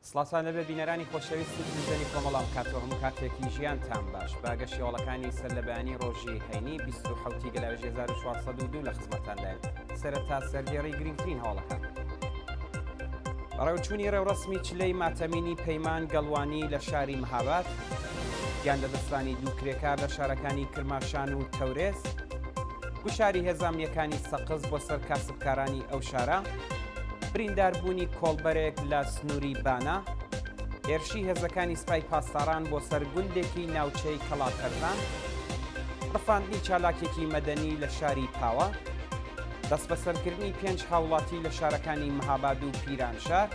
سڵاتان لەبێ بینەرانی خۆشەویستی تلڤیزیۆنی کۆمەڵام کاتەوە هەموو کاتێکی ژیانتان باش. باگەشتی هەوڵەکانی سەر لە بەیانی ڕۆژی هەینی 27 گەلاوێژی 1402 لە خزمەتاندایە. سەرەتا سەردێڕی گرنگترین هەوڵەکان. بەڕێوەچوونی ڕێوڕەسمی چلەی ماتەمینی پەیمان گەڵوانی لە شاری مەهاباد، گیان لەدەستانی دوو کرێکار لە شارەکانی کرماشان و تەورێز، گوشاری هێزانیەکانی سەقز بۆ سەر کاسبکارانی ئەو شارە، برینداربوونی کۆڵبەرێک لە سنووری بانە، هێرشی هێزەکانی سپای پاسداران بۆ سەر گوندێکی ناوچەی کەڵاتەرزان، ڕفاندنی چالاکێکی مەدەنی لە شاری پاوە، دەست بەسەرکردنی 5 هاوڵاتی لە شارەکانی مەهاباد و پیرانشار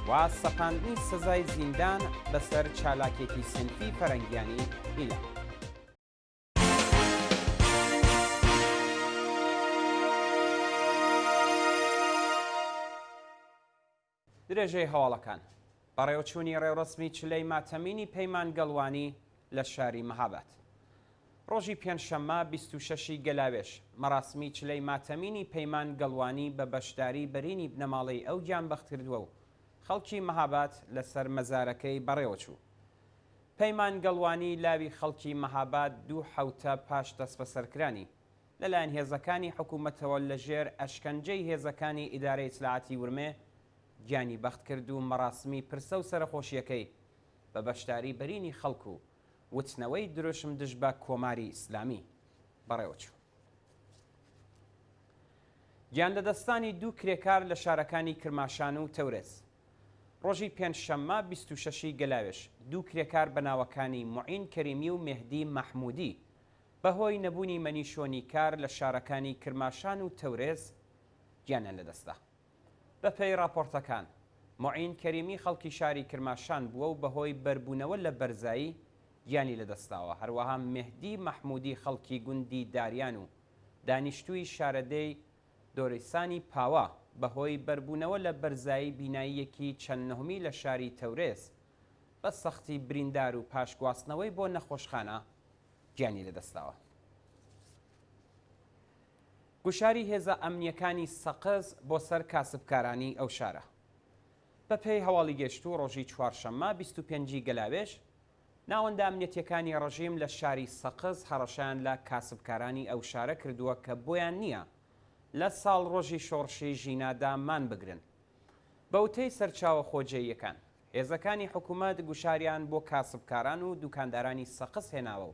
و سەپاندنی سزای زیندان بەسەر چالاکێکی سنفی فەرەنگیانی هیلا. درێژەی هەواڵەکان بەڕێوەچوونی ڕێوڕەسمی چلەی ماتەمینی پەیمان گەڵوانی لە شاری مەهاباد. ڕۆژی پێنجشەممە 26 گەلاوێژ مەراسمی چلەی ماتەمینی پەیمان گەڵوانی بە بەشداری بەرینی بنەماڵەی ئەو گیانبەخت کردووە و خەڵکی مەهاباد لەسەر مەزارەکەی بەڕێوەچوو. پەیمان گەڵوانی لاوی خەڵکی مەهاباد دوو حەوتە پاش دەست بەسەرکرانی لەلایەن هێزەکانی حکوومەتەوە لەژێر ئەشکەنجەی هێزەکانی ئیدارەی ئیتلاعاتی ورمێ گیانی بەخت کرد و مەراسمی پرسە و سەرخۆشیەکەی بە بەشداری بەرینی خەڵک و وتنەوەی درۆشم دژ بە کۆماری ئیسلامی بەڕێوەچوو. گیان لەدەستانی دوو کرێکار لە شارەکانی کرماشان و تەورێز. ڕۆژی پێنجشەممە 26 گەلاوێژ دوو کرێکار بەناوەکانی موعین کەریمی و مێهدی مەحموودی بەهۆی نەبوونی مەنیشۆنی کار لە شارەکانی کرماشان و تەورێز گیانیان لەدەستا. بەپێی راپۆرتەکان موعین کەریمی خەڵکی شاری کرماشان بووە و بەهۆی بەربوونەوە لە بەرزایی گیانی لەدەستاوە. هەروەها مێهدی مەحموودی خەڵکی گوندی داریان و دانیشتووی شارەدەی دۆرەسانی پاوە بەهۆی بەربوونەوە لە بەرزایی بیناییەکی چەند نەهەمی لە شاری تەورێز بە سەختی بریندار و پاشگواستنەوەی بۆ نەخۆشخانە گیانی لەدەستاوە. گوشاری هێزە ئەمنیەکانی سەقز بۆ سەر کاسبکارانی ئەو شارە. بەپێی هەواڵی گەشتوو ڕۆژی چوارشەممە 25 گەلاوێژ ناوەندە ئەمنیەتیەکانی ڕەژیم لە شاری سەقز هەڕەشیان لە کاسبکارانی ئەو شارە کردووە کە بۆیان نییە لە ساڵ ڕۆژی شۆڕشی ژینادا مان بگرن. بەوتەی سەرچاوە خۆجێیەکان هێزەکانی حکوومەت گوشاریان بۆ کاسبکاران و دوکاندارانی سەقز هێناوە و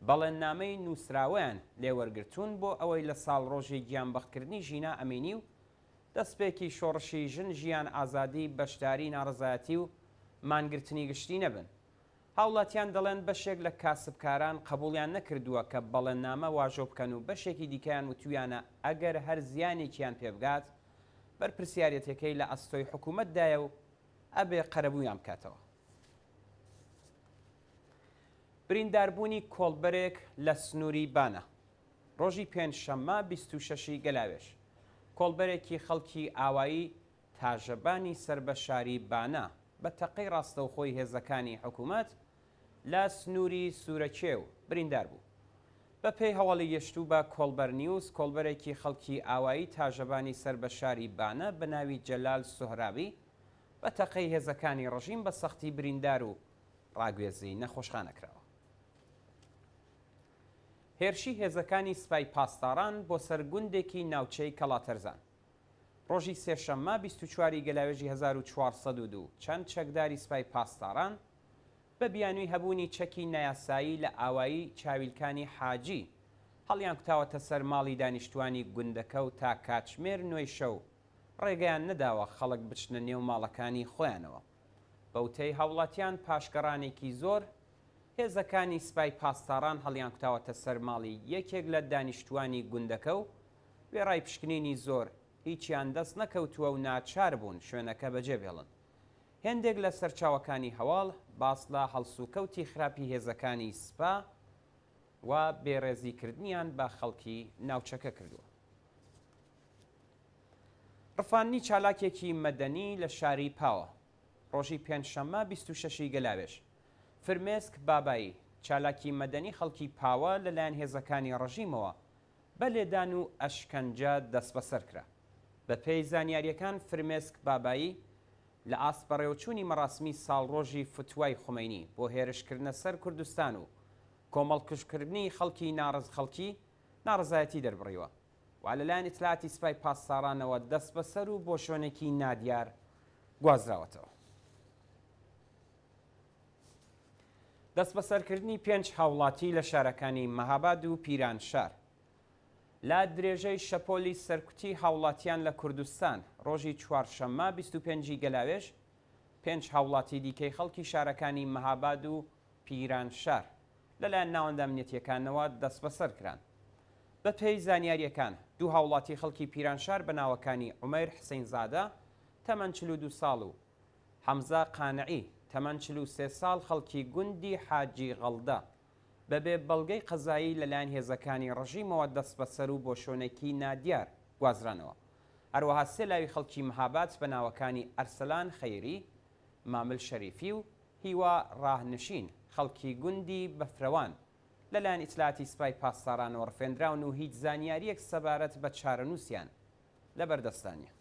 بەڵێننامەی نووسراوەیان لێوەرگرتوون بۆ ئەوەی لە ساڵ ڕۆژی گیانبەختکردنی ژینا ئەمینی و دەستپێکی شۆڕشی ژن ژیان ئازادی بەشداری ناڕزایەتی و مانگرتنی گشتی نەبن. هاوڵاتیان دەڵێن بەشێک لە کاسبکاران قبوڵیان نەکردووە کە بەڵێننامە واژۆ بکەن و بەشێکی دیکەیان وتویانە ئەگەر هەر زیانێکیان پێبگات بەرپرسیارەتەکەی لە ئەستۆی حکوومەتدایە و ئەبێ قەرەبوویان بکاتەوە. برینداربوونی کۆڵبەرێک لە سنووری بانە. ڕۆژی پێنجشەممە 26 گەلاوێژ کۆڵبەرێکی خەڵکی ئاوایی تاژەبانی سەر بە شاری بانە بە تەقەی ڕاستەوخۆی هێزەکانی حکوومەت لە سنووری سوورەکێ و بریندار بوو. بەپێی هەواڵی گەشتوو بە کۆڵبەر نیوز کۆڵبەرێکی خەڵکی ئاوایی تاژەبانی سەر بە شاری بانە بە ناوی جەلال سوهراوی بە تەقەی هێزەکانی ڕەژیم بە سەختی بریندار و ڕاگوێزی نەخۆشخانەکراوە. هێرشی هێزەکانی سپای پاسداران بۆ سەر گوندێکی ناوچەی کەڵاتەرزان. ڕۆژی سێشەممە 24 گەلاوێژی 1402 چەند چەکداری سپای پاسداران بە بیانووی هەبوونی چەکی نایاسایی لە ئاوایی چاویلکانی حاجی هەڵیان کوتاوەتە سەر ماڵی دانیشتوانی گوندەکە و تا کاتژمێر 9 شەو ڕێگەیان نەداوە خەڵک بچنە نێو ماڵەکانی خۆیانەوە. بەوتەی هاوڵاتیان پاشگەڕانێکی زۆر هێزەکانی سپای پاسداران هەڵیان کوتاوەتە سەر ماڵی یەکێک لە دانیشتوانی گوندەکە و وێڕای پشکنینی زۆر هیچیان دەست نەکەوتووە و ناچار بوون شوێنەکە بەجێبێڵن. هێندێک لە سەرچاوەکانی هەواڵ باس لە هەڵسوکەوتی خراپی هێزەکانی سپا و بێڕێزیکردنیان بە خەڵکی ناوچەکە کردووە. ڕفاندنی چالاکێکی مەدەنی لە شاری پاوە. ڕۆژی پێنجشەممە 26 گەلاوێژ فرمێسک بابایی چالاکی مەدەنی خەڵکی پاوە لەلایەن هێزەکانی ڕەژیمەوە بە لێدان و ئەشکەنجە دەست بەسەر کرا. بە پێی زانیاریەکان فرمێسک بابایی لە ئاسپەڕێوچوونی مەراسمی ساڵڕۆژی فتوای خومینی بۆ هێرشکردنە سەر کوردستان و کۆمەڵکشکردنی خەڵکی ناڕزایەتی دەربڕیوە و لەلایەن ئیتلاعاتی سوپای پاسدارانەوە دەست بەسەر و بۆ شوێنێکی نادیار گوازراوەتەوە. دەست بەسەرکردنی 5 هاوڵاتی لە شارەکانی مەهاباد و پیرانشار لا درێژەی شەپۆلی سەرکوتی هاوڵاتیان لە کوردستان ڕۆژی چوارشەممە 25 گەلاوێژ 5 هاوڵاتی دیکەی خەڵکی شارەکانی مەهاباد و پیرانشار لەلایەن ناوەندە ئەمنیەتیەکانەوە دەست بەسەر کران. بە پێی زانیاریەکان دوو هاوڵاتی خەڵکی پیرانشار بە ناوەکانی عومەیر حسەینزادە تەمەن 42 ساڵ و حەمزە قانعی تەمەن 43 ساڵ خەڵکی گوندی حاجی غەڵدە بەبێ بەڵگەی قەزایی لەلایەن هێزەکانی ڕژیمەوە دەست بەسەر و بۆ شوێنێکی نادیار گوازرانەوە. هەروەها سێ لاوی خەڵکی مەهاباد بە ناوەکانی ئەرسەلان خەیری، مامل شەریفی و هیوا ڕاهنشین خەڵکی گوندی بەفرەوان لەلایەن ئیتلاعاتی سوپای پاسدارانەوە ڕفێنراون و هیچ زانیاریەک سەبارەت بە چارەنووسیان لەبەردەستانیە.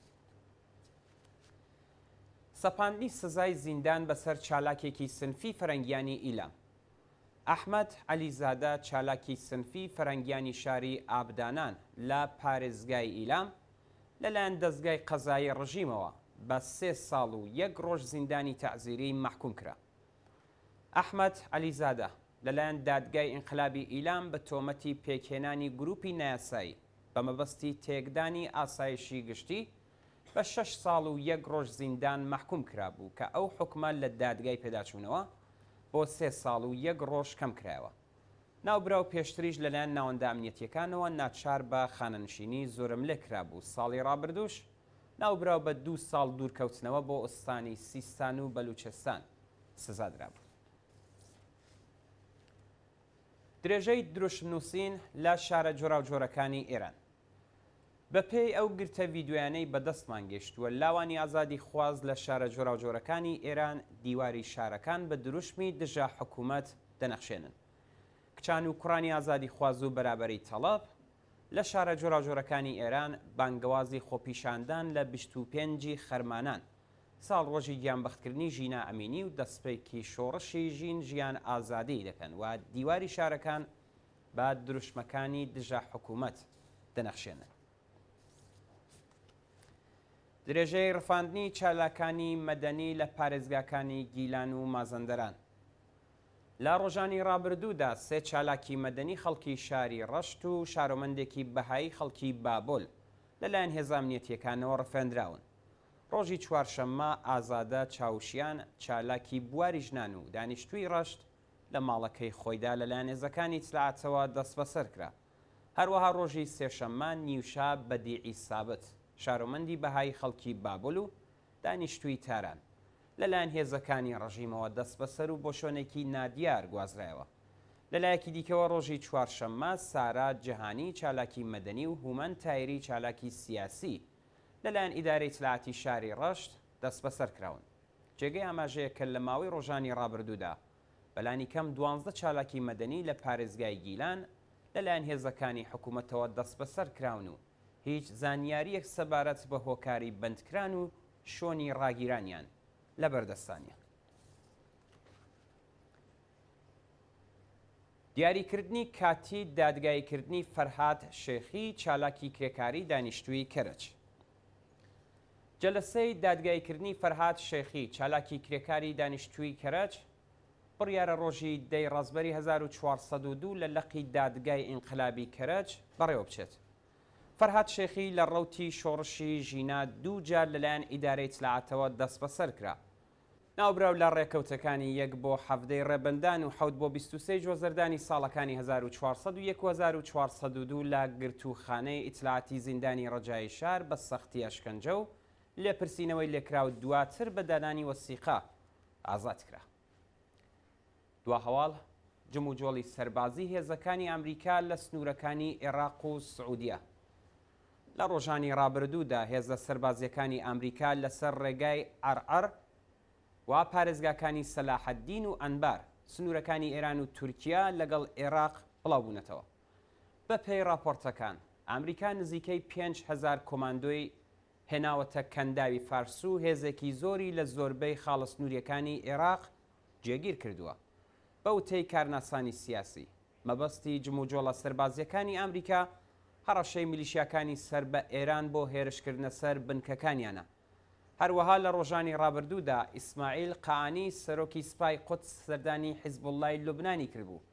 سەپاندنی سزای زیندان بەسەر چالاکێکی سنفی فەرەنگیانی ئیلام. ئەحمەد عەلیزادە چالاکی سنفی فەرەنگیانی شاری ئابدانان لە پارێزگای ئیلام لەلایەن دەستگای قەزایی ڕژیمەوە بە 3 ساڵ و 1 ڕۆژ زیندانی تەعزیری مەحکوم کرا. ئەحمەد عەلیزادە لەلایەن دادگای ئینقلابی ئیلام بە تۆمەتی پێکهێنانی گروپی نایاسایی بە مەبەستی تێکدانی ئاسایشی گشتی بە 6 ساڵ و 1 ڕۆژ زیندان مەحکوم کرابوو کە ئەو حکومە لە دادگای پێداچوونەوە بۆ 3 ساڵ و 1 ڕۆژ کەم کرایەوە. ناوبرا و پێشتریش لەلایەن ناوەندە ئەمنیەتیەکانەوە ناچار بە خانەنشینی زۆرم لێ کرابوو. ساڵی ڕابردووش ناوبراو بە 2 ساڵ دوورکەوتنەوە بۆ ئوستانی سیستان و بەلوچستان سزادرابوو. درێژەی دروشنووسین لە شارە جۆراوجۆرەکانی ئێران. بە پێی ئەو گرتە ڤیددیویانەی بەدەستمان گەشتووە لاوانی ئازادی خواز لە شارە جۆراوجۆرەکانی ئێران دیواری شارەکان بە دروشمی دژە حکوومەت دەنەخشێنن. کچان و کوڕانی ئازادی خواز و بەرابەری تەڵەب لە شارە جۆراوجۆرەکانی ئێران بانگەوازی خۆپیشاندان لە 25 خەرمانان ساڵ ڕۆژی گیانبەختکردنی ژینا ئەمینی و دەستپێکی شۆڕشی ژین ژیان ئازادی دەکەن و دیواری شارەکان با دروشمەکانی دژە حکوومەت دەنەخشێنن. درێژەی ڕفاندنی چالاکانی مەدەنی لە پارێزگاکانی گیلان و مازەندەران. لە ڕۆژانی ڕابردوودا 3 چالاکی مەدەنی خەڵکی شاری ڕەشت و شارۆمەندێکی بەهایی خەڵکی بابۆل لەلایەن هێزە ئەمنیەتیەکانەوە ڕفێنراون. ڕۆژی چوارشەممە ئازادە چاوشیان چالاکی بواری ژنان و دانیشتووی ڕەشت لە ماڵەکەی خۆیدا لەلایەن هێزەکانی ئیتلاعاتەوە دەست بەسەر کرا. هەروەها ڕۆژی سێشەممە نیوشا بەدیعی سابت شارۆمەندی بەهای خەڵکی بابل و دانیشتووی تاران لەلایەن هێزەکانی ڕژیمەوە دەست بەسەر و بۆ شوێنێکی نادیار گوازرایەوە. لەلایەکی دیکەوە ڕۆژی چوارشەممە سارا جەهانی چالاکی مەدەنی و هومەن تایری چالاکی سیاسی لەلایەن ئیدارەی ئیتلاعاتی شاری ڕەشت دەست بەسەر کراون. جێگەی ئاماژەیە کە لە ماوەی ڕۆژانی ڕابردوودا بەلانی کەم 12 چالاکی مەدەنی لە پارێزگای گیلان لەلایەن هێزەکانی حکوومەتەوە دەست بەسەر کراون و هیچ زانیاریەک سەبارەت بە هۆکاری بەندکران و شۆنی ڕاگیرانیان لە بەردەستانیە. دیاریکردنی کاتی دادگایکردنی فەرهاد شێخی چالاکی کرێکاری دانیشتووی کەرەج. جەلسەی دادگایکردنی فەرهاد شێخی چالاکی کرێکاری دانیشتووی کەرەج بڕیارە ڕۆژی دەی ڕازبەری 1402 لە لەقی دادگای ئینقلابی کەرەج بەڕێوە بچێت. فەرهاد شێخی لە ڕەوتی شۆڕشی ژینا 2 جار لەلایەن ئیدارەی ئیتلاعاتەوە دەست بەسەر کرا. ناوبراو لە ڕێکەوتەکانی 1 بۆ 7 ڕێبەندان و 7 بۆ 23 جۆزەردانی ساڵەکانی 1401 و 1402 لە گرتوخانەی ئیتلاعاتی زیندانی ڕەجای شار بە سەختی ئەشکەنجە و لێپرسینەوەی لێکراو دواتر بە دانانی وەسیقا ئازاد کرا. دوا هەواڵ جم و جۆڵی سەربازی هێزەکانی ئەمریکا لە سنوورەکانی عێراق و سعودیە. لە ڕۆژانی ڕابردوودا هێزە سەربازیەکانی ئەمریکا لەسەر ڕێگای عەرعەر و پارێزگاکانی سەلاحەددین و ئەنبار سنوورەکانی ئێران و تورکیا لەگەڵ عێراق بڵاو بوونەتەوە. بە پێی راپۆرتەکان ئەمریکا نزیکەی 5,000 کۆماندۆی هێناوەتە کەنداوی فارس و هێزێکی زۆری لە زۆربەی خاڵە سنووریەکانی عێراق جێگیر کردووە. بەوتەی کارناسانی سیاسی مەبەستی جموجۆڵە سەربازیەکانی ئەمریکا هەڕەشەی میلیشیاکانی سەر بە ئێران بۆ هێرشکردنە سەر بنکەکانیانە. هەروەها لە ڕۆژانی ڕابردوودا ئیسماعیل قاعانی سەرۆکی سپای قودس سەردانی حیزبوڵڵای لوبنانی کردبوو.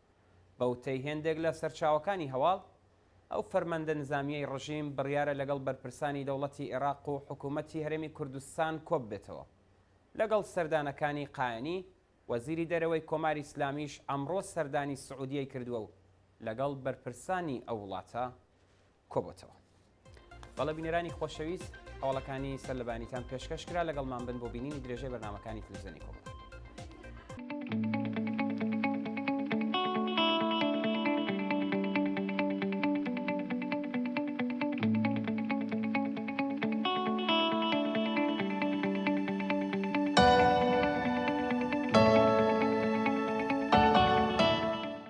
بەوتەی هێندێک لە سەرچاوەکانی هەواڵ ئەو فەرمەندە نظامیەی ڕژیم بڕیارە لەگەڵ بەرپرسانی دەوڵەتی عێراق و حکوومەتی هەرێمی کوردستان کۆب بێتەوە. لەگەڵ سەردانەکانی قایانی وەزیری دەرەوەی کۆماری ئیسلامیش ئەمڕۆ سەردانی سعودیەی کردووە و لەگەڵ بەرپرسانی ئەو وڵاتە کۆبەتەوە. بەڵە بینەرانی خۆشەویست، هەواڵەکانی سەرلەبانیتان پێشکەش کرا، لەگەڵمان بن بۆ بینینی درێژەی بەرنامەکانی تەلەڤیزیۆنی کۆمەڵ.